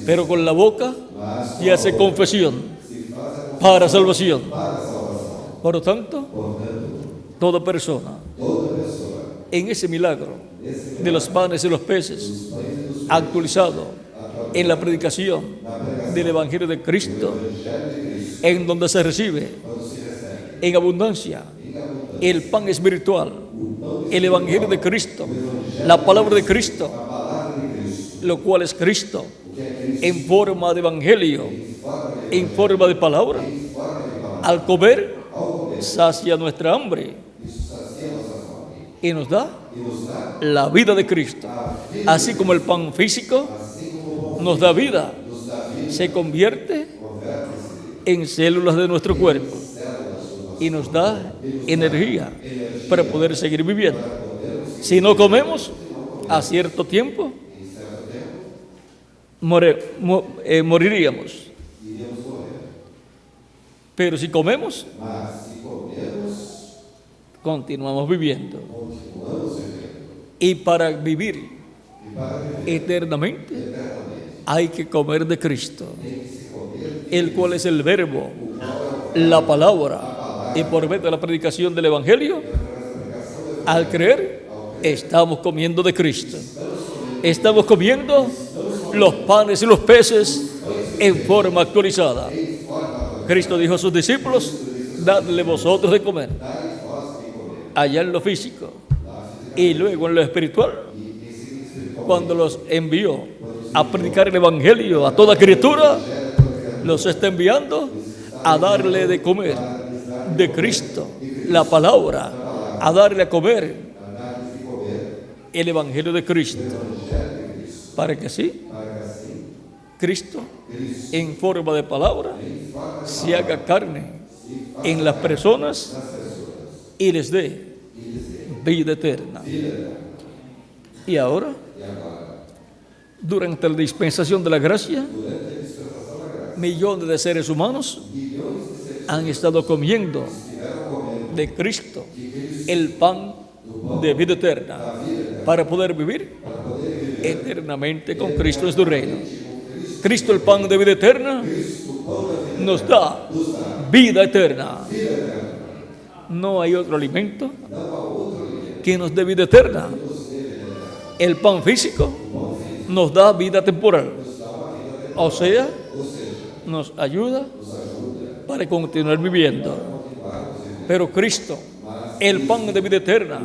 pero con la boca se hace confesión para salvación. Por lo tanto, toda persona en ese milagro de los panes y los peces actualizado en la predicación del Evangelio de Cristo, en donde se recibe en abundancia el pan espiritual, el Evangelio de Cristo, la palabra de Cristo, lo cual es Cristo en forma de Evangelio, en forma de palabra. Al comer sacia nuestra hambre y nos da la vida de Cristo. Así como el pan físico nos da vida, se convierte en células de nuestro cuerpo y nos da energía para poder seguir viviendo. Si no comemos a cierto tiempo, moriríamos. Pero si comemos, continuamos viviendo. Y para vivir eternamente hay que comer de Cristo, el cual es el verbo, la palabra. Y por medio de la predicación del Evangelio, al creer, estamos comiendo de Cristo. Estamos comiendo los panes y los peces en forma actualizada. Cristo dijo a sus discípulos: dadle vosotros de comer. Allá en lo físico y luego en lo espiritual, cuando los envió a predicar el Evangelio a toda criatura, los está enviando a darle de comer de Cristo, la palabra, a darle a comer el Evangelio de Cristo, para que así Cristo, en forma de palabra, se haga carne en las personas y les dé vida eterna. Y ahora, durante la dispensación de la gracia, millones de seres humanos han estado comiendo de Cristo el pan de vida eterna para poder vivir eternamente con Cristo en su reino. Cristo, el pan de vida eterna, nos da vida eterna. No hay otro alimento que nos dé vida eterna. El pan físico nos da vida temporal, o sea, nos ayuda para continuar viviendo. Pero Cristo, el pan de vida eterna,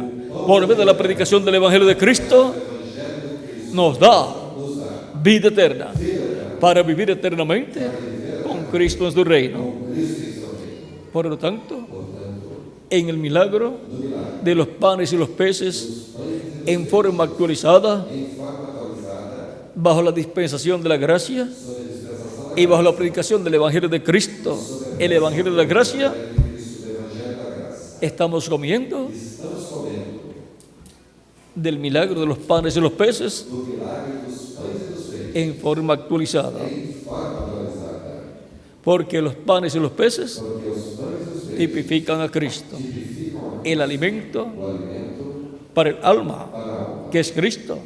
por medio de la predicación del Evangelio de Cristo, nos da vida eterna para vivir eternamente con Cristo en su reino. Por lo tanto, en el milagro de los panes y los peces en forma actualizada, bajo la dispensación de la gracia y bajo la predicación del Evangelio de Cristo, el Evangelio de la gracia, estamos comiendo del milagro de los panes y los peces en forma actualizada. Porque los panes y los peces tipifican a Cristo, el alimento para el alma, que es Cristo,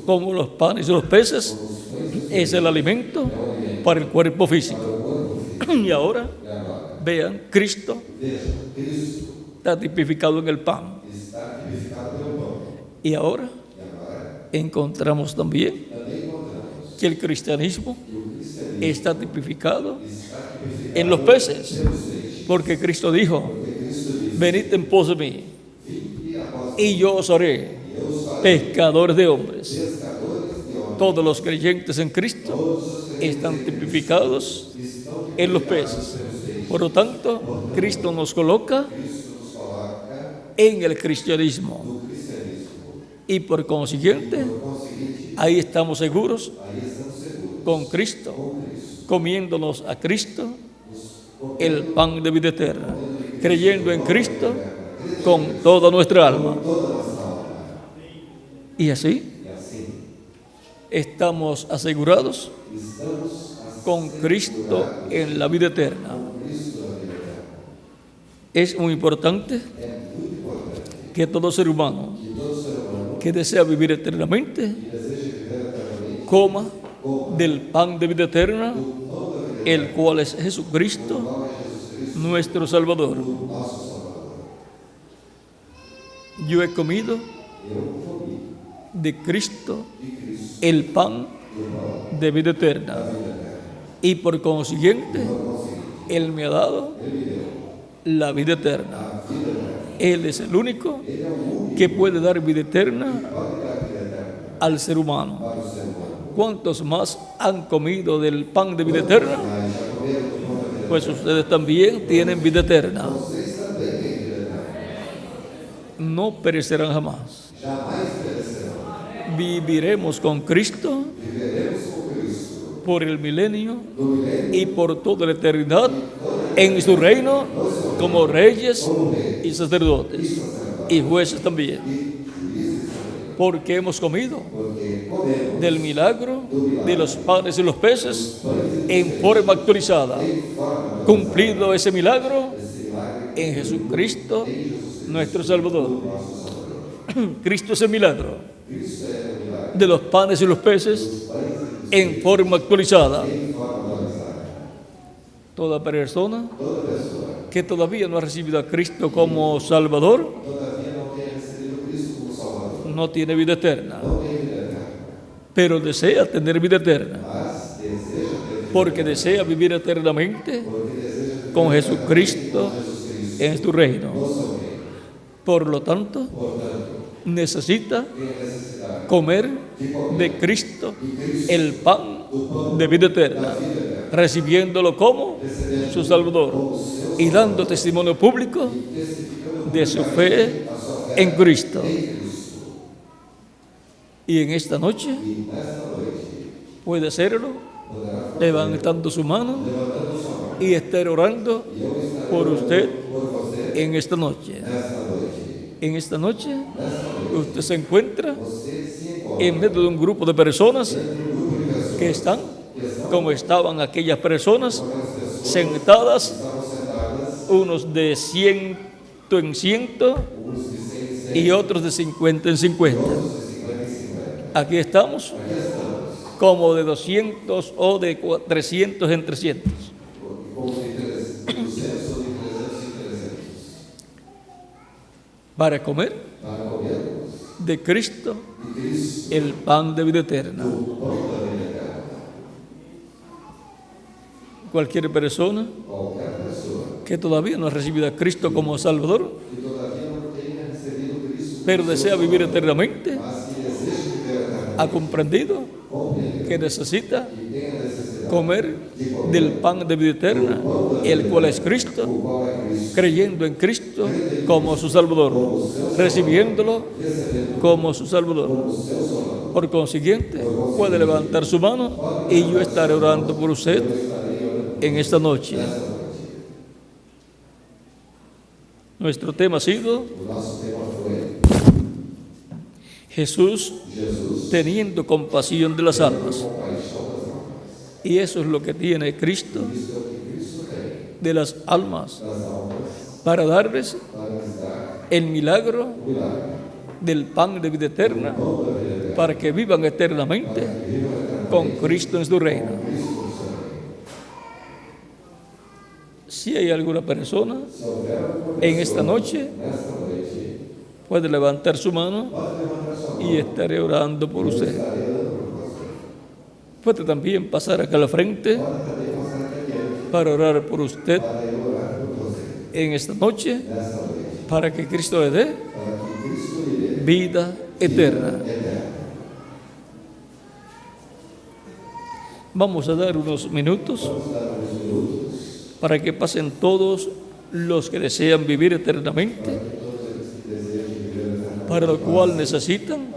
como los panes y los peces es el alimento para el cuerpo físico. Y ahora, vean, Cristo está tipificado en el pan. Y ahora encontramos también que el cristianismo está tipificado en los peces, porque Cristo dijo: venid en pos de mí y yo os haré pescadores de hombres. Todos los creyentes en Cristo están tipificados en los peces. Por lo tanto, Cristo nos coloca en el cristianismo y por consiguiente ahí estamos seguros con Cristo, comiéndonos a Cristo, el pan de vida eterna, creyendo en Cristo con toda nuestra alma. Y así estamos asegurados con Cristo en la vida eterna. Es muy importante que todo ser humano que desea vivir eternamente coma del pan de vida eterna, el cual es Jesucristo, nuestro Salvador. Yo he comido de Cristo el pan de vida eterna y por consiguiente Él me ha dado la vida eterna. Él es el único que puede dar vida eterna al ser humano. ¿Cuántos más han comido del pan de vida eterna? Pues ustedes también tienen vida eterna. no perecerán jamás. jamais perecerão. Viviremos con Cristo Viveremos com Cristo por el milenio no milênio y por toda la eternidad en su reino como reyes y sacerdotes y jueces también. Porque hemos comido porque comemos del milagro de los panes y los peces en forma actualizada. Cumplido ese milagro en Jesucristo, nuestro Salvador. Cristo es el milagro de los panes y los peces en forma actualizada. Toda persona que todavía no ha recibido a Cristo como Salvador todavia não tenha recebido Cristo como Salvador, no tiene vida eterna, não tem vida eterna, pero desea tener vida eterna mas deseja ter porque desea vivir eternamente con Jesucristo en su reino. Por lo tanto, necesita comer de Cristo el pan de vida eterna, recibiéndolo como su Salvador y dando testimonio público de su fe en Cristo. Y en esta noche puede hacerlo levantando su mano y estar orando por usted en esta noche. En esta noche usted se encuentra en medio de un grupo de personas que están como estaban aquellas personas sentadas, unos de 100 en 100 y otros de 50 en 50. Aquí estamos como de 200 o de 300 en 300. Para comer de Cristo el pan de vida eterna. Cualquier persona que todavía no ha recibido a Cristo como Salvador, pero desea vivir eternamente, ha comprendido que necesita comer del pan de vida eterna, el cual es Cristo, creyendo en Cristo como su Salvador, recibiéndolo como su Salvador. Por consiguiente, puede levantar su mano y yo estaré orando por usted en esta noche. Nuestro tema ha sido Jesús teniendo compasión de las almas. Y eso es lo que tiene Cristo de las almas, para darles el milagro del pan de vida eterna, para que vivan eternamente con Cristo en su reino. Si hay alguna persona en esta noche, puede levantar su mano y estaré orando por usted. Puede también pasar acá a la frente para orar por usted en esta noche, para que Cristo le dé vida eterna. Vamos a dar unos minutos para que pasen todos los que desean vivir eternamente, para lo cual necesitan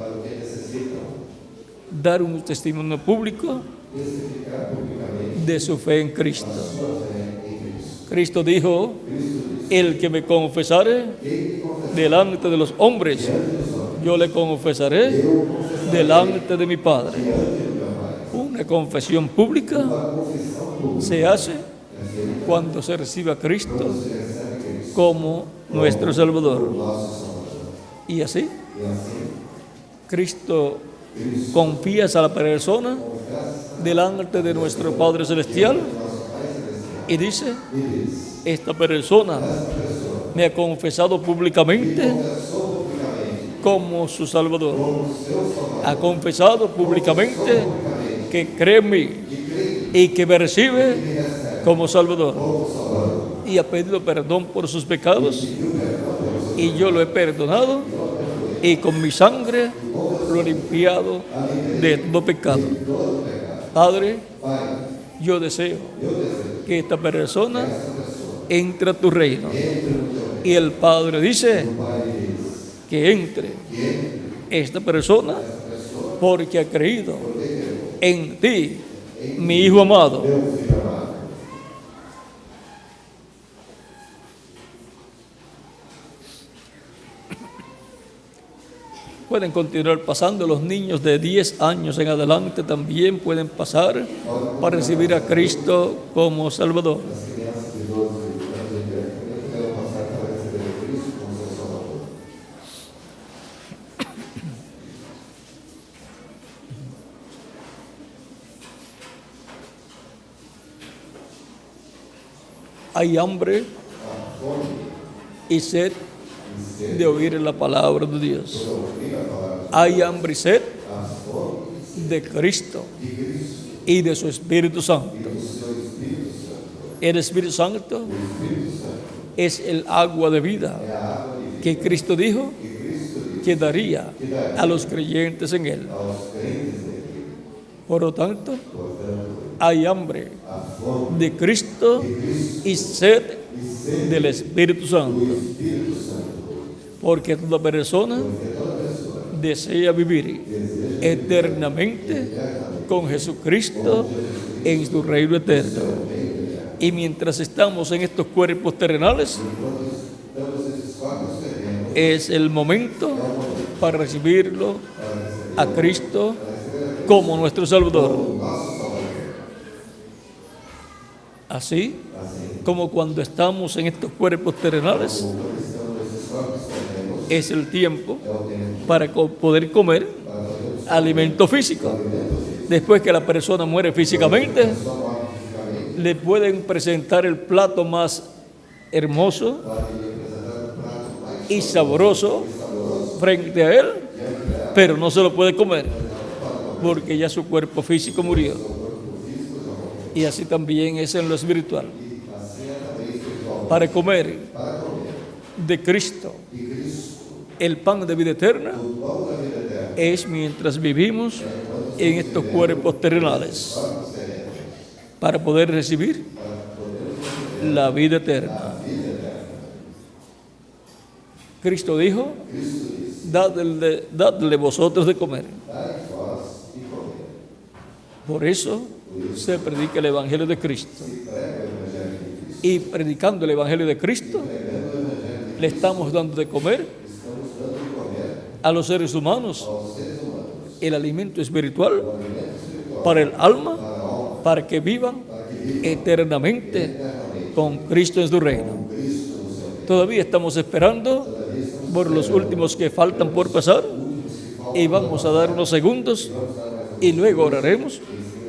dar un testimonio público de su fe en Cristo. Cristo dijo: el que me confesare delante de los hombres, yo le confesaré delante de mi Padre. Una confesión pública se hace cuando se recibe a Cristo como nuestro Salvador. Y así, Cristo confía a la persona delante de nuestro Padre Celestial y dice: esta persona me ha confesado públicamente como su Salvador. Ha confesado públicamente que cree en mí y que me recibe como Salvador. Y ha pedido perdón por sus pecados y yo lo he perdonado y con mi sangre lo he limpiado de todo pecado. Padre, yo deseo que esta persona entre a tu reino. Y el Padre dice: que entre esta persona porque ha creído en ti, mi Hijo amado. Pueden continuar pasando, los niños de 10 años en adelante también pueden pasar para recibir a Cristo como Salvador. As crianças de 12 anos em diante também puderam passar para receber a Cristo como seu Salvador. Hay hambre y sed de oír la palabra de Dios. Hay hambre y sed de Cristo y de su Espíritu Santo. El Espíritu Santo es el agua de vida que Cristo dijo que daría a los creyentes en Él. Por lo tanto, hay hambre de Cristo y sed del Espíritu Santo. Porque toda persona desea vivir eternamente con Jesucristo en su reino eterno. Y mientras estamos en estos cuerpos terrenales, es el momento para recibirlo a Cristo como nuestro Salvador. Así como cuando estamos en estos cuerpos terrenales, es el tiempo para poder comer alimento físico. Después que la persona muere físicamente, le pueden presentar el plato más hermoso y sabroso frente a él, pero no se lo puede comer porque ya su cuerpo físico murió. Y así también es en lo espiritual. Para comer de Cristo el pan de vida eterna es mientras vivimos en estos cuerpos terrenales, para poder recibir la vida eterna. Cristo dijo: dadle vosotros de comer. Por eso se predica el Evangelio de Cristo. Y predicando el Evangelio de Cristo, le estamos dando de comer a los seres humanos el alimento espiritual para el alma, para que vivan eternamente con Cristo en su reino. Todavía estamos esperando por los últimos que faltan por pasar y vamos a dar unos segundos y luego oraremos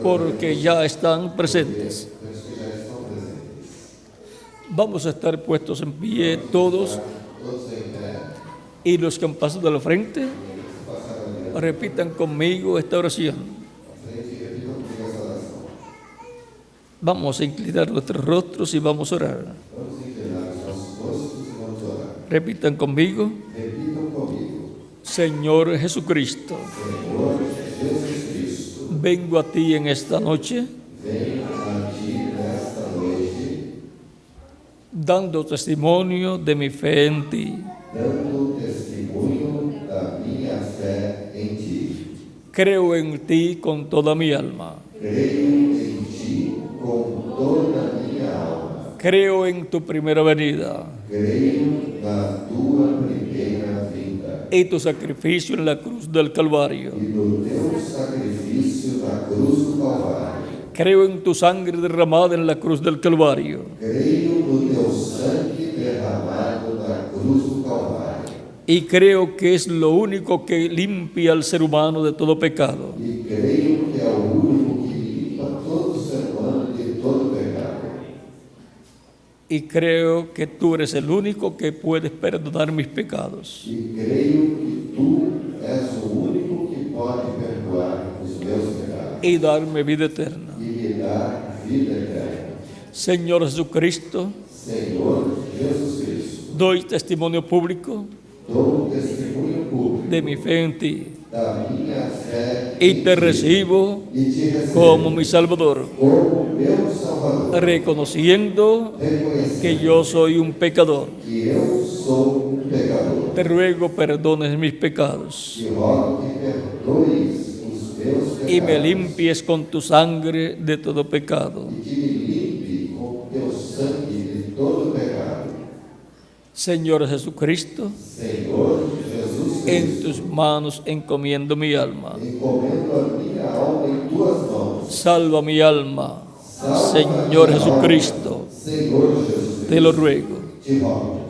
porque ya están presentes. Vamos a estar puestos en pie todos, y los que han pasado a la frente repitan conmigo esta oración. Vamos a inclinar nuestros rostros y vamos a orar. Repitan conmigo: Señor Jesucristo, vengo a ti en esta noche, dando testimonio de mi fe en ti. Creo en ti con toda mi alma. Creo en tu primera venida. Y tu sacrificio en la cruz del Calvario. Creo en tu sangre derramada en la cruz del Calvario. Y creo que es lo único que limpia al ser humano de todo pecado. Y creo que tú eres el único que puedes perdonar mis pecados. Y darme vida eterna. Señor Jesucristo, doy testimonio público de mi fe en ti y te recibo como mi Salvador, reconociendo que yo soy un pecador. te ruego perdones mis pecados te rogo que perdoes os meus pecados y me limpies con tu sangre de todo pecado. e que me limpe com teu sangue de todo pecado. Señor Jesucristo, Senhor Jesus en Cristo, tus manos encomiendo mi alma. encomendo a minha alma em tuas mãos. Salva mi alma, Señor Jesucristo, Senhor Jesus te lo Cristo, ruego. te rogo,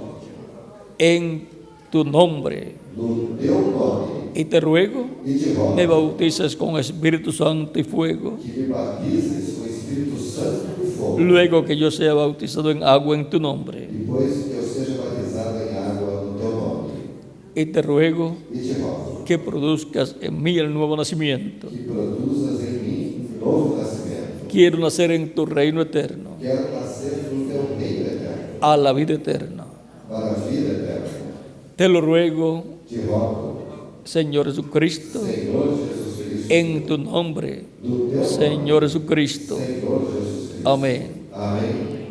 En tu nombre, no teu nome, y te ruego, e te rogo me bautices con Espíritu Santo y fuego, que me batizes com o Espírito Santo e fogo, luego que yo sea bautizado en agua en tu nombre. depois que eu seja batizado em água no teu nome. Y te ruego E te rogo que produzcas en mí el nuevo nacimiento. que produzas em mim um novo nascimento. Quiero nacer en tu reino eterno, Quero nascer no teu reino eterno, a la vida eterna. para a vida eterna. Te lo ruego, Te rogo, Señor Jesucristo, Senhor Jesus Cristo, en tu nombre, no teu nome, Señor Jesucristo. Senhor Jesus Cristo. Amén. Amém.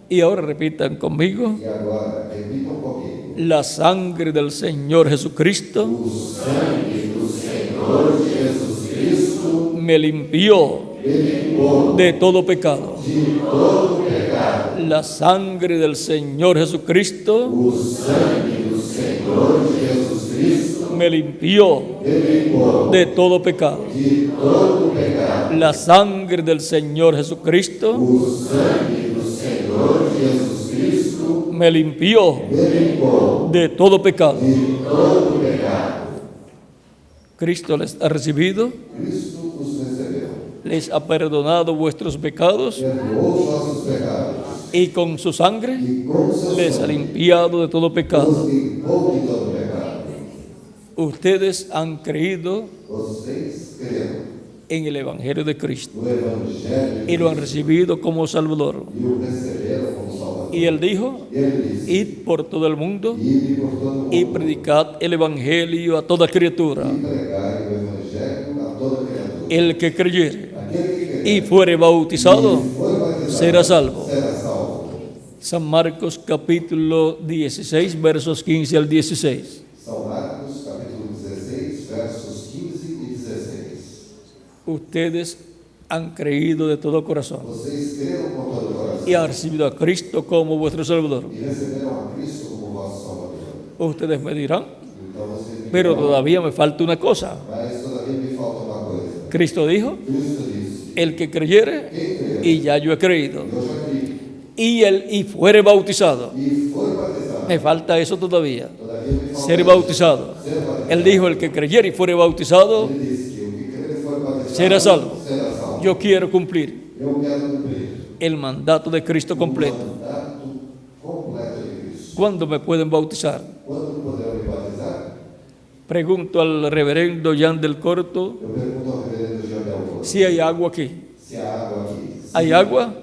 Y ahora repitan conmigo: E agora, repitam comigo. la sangre del Señor Jesucristo O sangue do Senhor Jesus Cristo me limpió me limpou de todo pecado. de todo pecado. La sangre del Señor Jesucristo O sangue do Senhor Jesus Cristo me limpió me limpou de todo pecado. de todo pecado. La sangre del Señor Jesucristo O sangue do Senhor Jesus Cristo me limpió me limpou de todo pecado. de todo pecado. Cristo les ha recibido, Cristo os recebeu, les ha perdonado vuestros pecados perdoou os nossos pecados y con su sangre e com seu les ha sangue limpiado de todo nos pecado. limpou de todo pecado. Ustedes han creído Vocês creram en el Evangelio de Cristo no Evangelho y lo han recibido como Salvador. e o receberam como Salvador. Y Él dijo: E ele disse: id por todo el mundo ide por todo o y mundo predicad el Evangelio a toda criatura. e pregai o Evangelho a toda criatura. El que creyere Aquele que crer y fuere bautizado e for batizado será salvo. será salvo. San Marcos capítulo 16, versos 15 al 16. São Marcos, capítulo 16, versos 15 e 16. Ustedes han creído de todo corazón Vocês creram com todo o coração y han recibido a Cristo como vuestro Salvador. e receberam a Cristo como vosso Salvador. Ustedes me dirán: Então vocês me pero dirão, todavía me falta una cosa. mas todavía me falta uma coisa. Cristo dijo: Cristo disse: el que creyere, quem crer, y ya yo he creído, eu já criei, y fuere bautizado. e for batizado, Me falta eso todavía, todavía me falta ser bautizado. ser batizado. Él dijo: el que creyere y fuere bautizado Ele disse que o que crer e for batizado será salvo. será salvo. Yo quiero cumplir Eu quero cumprir el mandato de Cristo o completo. mandato completo de Cristo. ¿Cuándo me pueden bautizar? Quando poderão me batizar? Pregunto al reverendo Jan del Corto Eu pergunto ao reverendo Jean Del si hay agua aquí. se há água aqui. ¿Hay agua?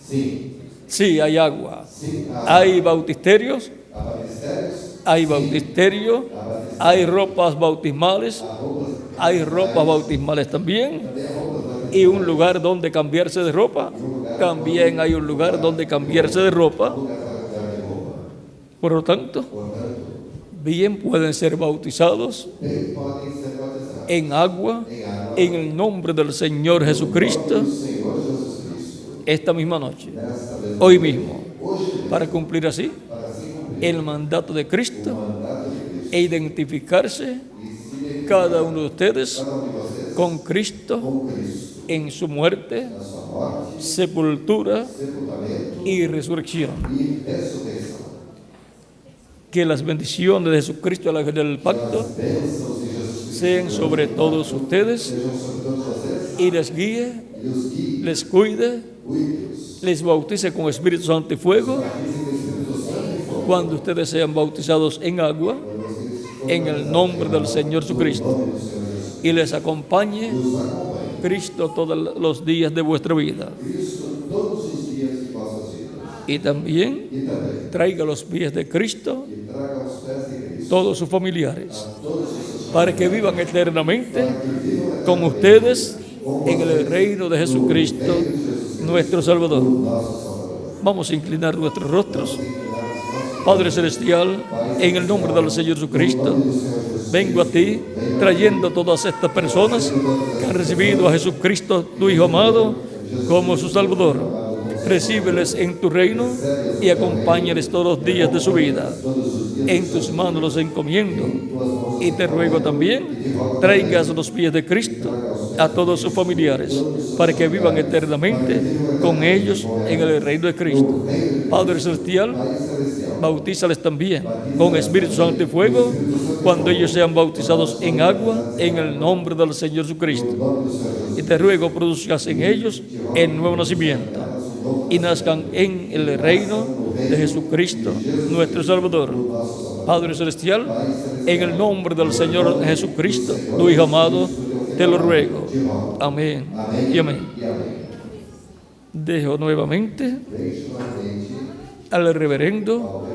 Sim. Sí, hay agua. Sim, há. ¿Hay bautisterios? Há baptistérios? Hay bautisterio. Há baptistérios? Hay ropas bautismales. Há roupas? Hay ropas bautismales también. Também há roupas baptistas? Y un lugar donde cambiarse de ropa. También hay un lugar donde cambiarse de ropa. Lugar para cuidar de roupa. Por lo tanto, Portanto, bien pueden ser bautizados bem podem ser batizados en agua, em água en el nombre del Señor Jesucristo, do Senhor Jesus Cristo. esta misma noche, Nesta mesma hoy mismo, hoje, para cumplir así para assim cumprir el mandato de Cristo o mandato de Cristo. e identificarse E se identificar cada uno de ustedes cada um de vocês con Cristo com Cristo. en su muerte, Na sua morte, sepultura sepultamento y resurrección. e ressurreição. Que las bendiciones de Jesucristo, el ángel del pacto, As bênçãos de Jesus Cristo sean sobre todos ustedes sejam sobre todos vocês y les guíe, e os guie, les cuide, cuide-os. les bautice con Espíritu Santo y fuego Batizem com o Espírito Santo e fogo. cuando ustedes sean bautizados en agua, Quando vocês en el nombre del Señor Jesucristo, nome do Senhor Jesus, y les acompañe os acompanhe. Cristo todos los días de vuestra vida. Cristo todos os dias de vossas vidas. Y también E também traiga a los pies de Cristo que traga aos pés de Cristo todos sus familiares, todos os seus para que vivan eternamente que vivam con ustedes en el reino de Jesucristo, nuestro Salvador. nosso Salvador. Vamos a inclinar nuestros rostros Inclinar os nossos Padre Celestial, en el nombre del Señor Jesucristo, vengo a ti trayendo a todas estas personas que han recibido a Jesucristo, tu Hijo amado, como su Salvador. Recíbeles en tu reino y acompáñales todos los días de su vida. En tus manos los encomiendo y te ruego también traigas a los pies de Cristo a todos sus familiares para que vivan eternamente con ellos en el reino de Cristo. Padre Celestial, bautízales también con Espíritu Santo y fuego cuando ellos sean bautizados en agua en el nombre del Señor Jesucristo. Y te ruego produzcas en ellos el nuevo nacimiento y nazcan en el reino de Jesucristo, nuestro Salvador. Padre Celestial, en el nombre del Señor Jesucristo, tu Hijo amado, te lo ruego. Amén y amén. Dejo nuevamente al reverendo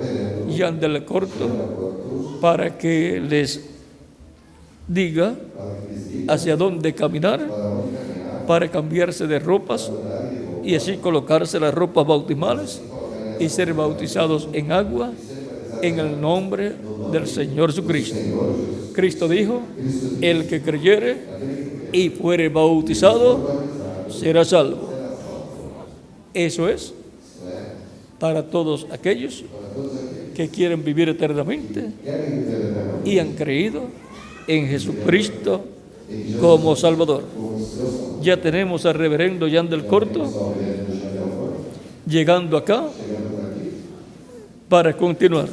Yandel Corto para que les diga hacia dónde caminar para cambiarse de ropas y así colocarse las ropas bautismales y ser bautizados en agua en el nombre del Señor Jesucristo. Cristo dijo, el que creyere y fuere bautizado será salvo. Eso es para todos aquellos que quieren vivir eternamente y han creído en Jesucristo como Salvador. Ya tenemos al reverendo Yandel Corto llegando acá para continuar.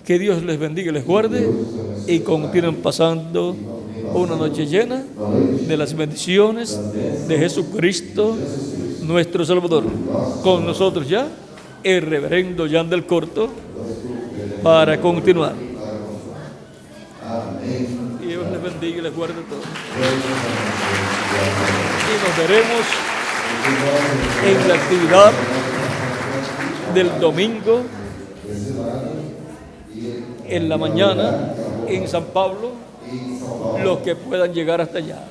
Que Dios les bendiga y les guarde y continúen pasando una noche llena de las bendiciones de Jesucristo, nuestro Salvador. Con nosotros ya el reverendo Yandel Corto para continuar. Y Dios les bendiga y les guarde a todos. Y nos veremos en la actividad del domingo en la mañana en San Pablo, los que puedan llegar hasta allá.